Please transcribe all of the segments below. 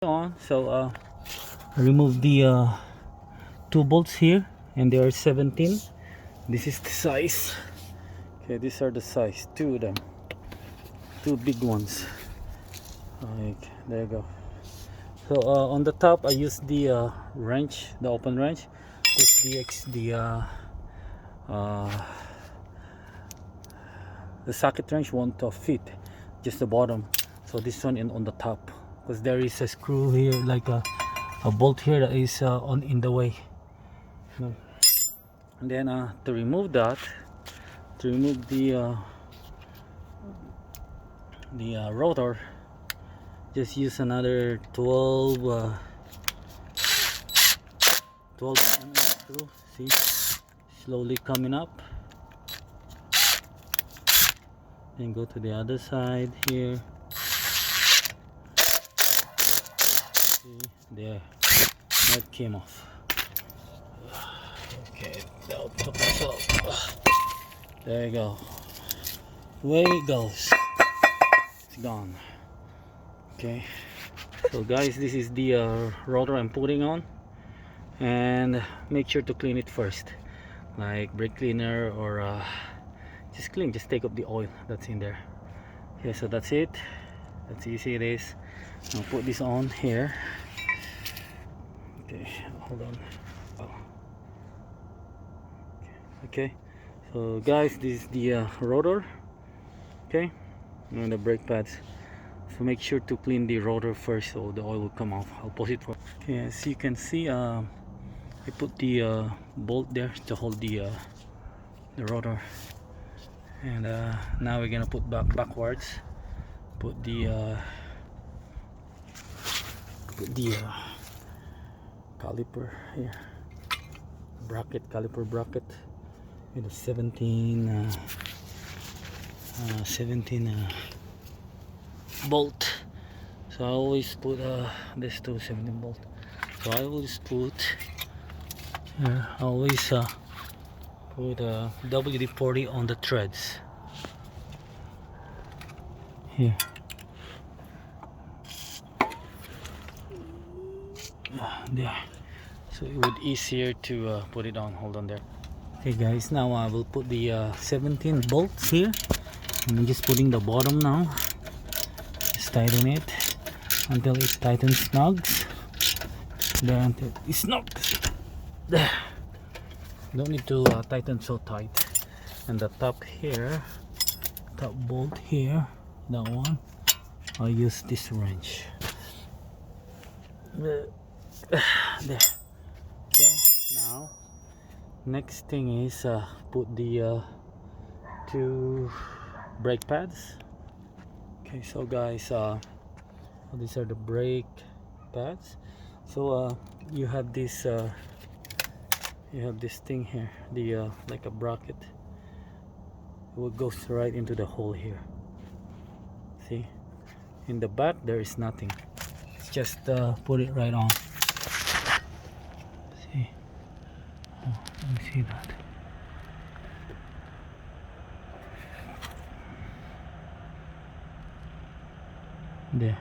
On I remove the two bolts here, and they are 17. This is the size. Okay, these are the size, two of them, two big ones. Like, there you go. So on the top I use the wrench, the open wrench, because the socket wrench won't fit, just the bottom. So this one on the top, because there is a screw here, like a bolt here that is in the way. No. And then to remove that, to remove the rotor, just use another 12 mm screw. See, slowly coming up, and go to the other side here. See, there, that came off. Okay, that took us off. There you go. Away it goes. It's gone. Okay, so guys, this is the rotor I'm putting on, and make sure to clean it first, like brake cleaner, or just clean, just take up the oil that's in there. Okay, so that's it. That's easy it is. I'll put this on here. Okay, hold on. Okay, so guys, this is the rotor. Okay, and the brake pads. So make sure to clean the rotor first, so the oil will come off. I'll pause it for. Okay, as you can see, I put the bolt there to hold the rotor, and now we're gonna put backwards. Put the caliper here, caliper bracket with a 17 bolt. So I always put this to 17 bolt. So I always put put WD-40 on the threads here. There, so it would easier to put it on. Hold on there. Okay guys, now I will put the 17 bolts here. I'm just putting the bottom now. Just tighten it until it's tight and snugs. There, until it's snugs. There. Don't need to tighten so tight. And the top here, top bolt here, that one, I'll use this wrench. There. Okay, now next thing is put the two brake pads. Okay, so guys, these are the brake pads. So you have this thing here, the like a bracket. It goes right into the hole here. See, in the back there is nothing. Just put it right on. See, oh, let me see that. There.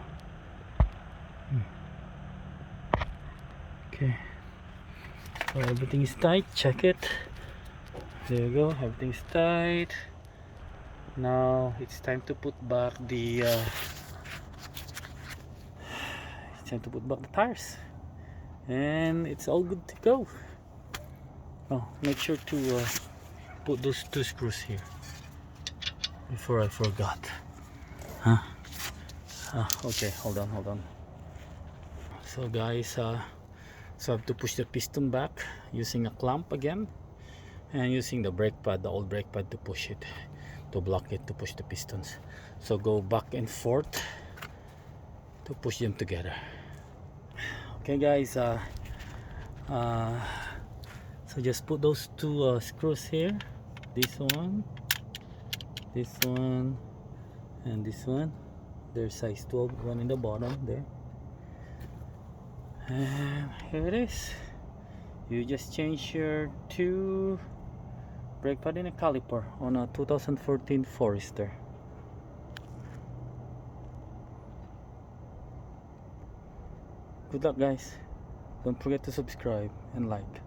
Okay, so everything is tight. Check it. There you go, everything is tight. Now it's time to put back the tires, and it's all good to go. Oh, make sure to put those two screws here before I forgot. Okay, hold on. So guys, so I have to push the piston back using a clamp again, and using the brake pad, the old brake pad, to push it, to block it, to push the pistons. So go back and forth to push them together. Okay guys, so just put those two screws here, this one, and this one. They're size 12, one in the bottom there, and here it is. You just change your two brake pad in a caliper on a 2014 Forester. Good luck guys. Don't forget to subscribe and like.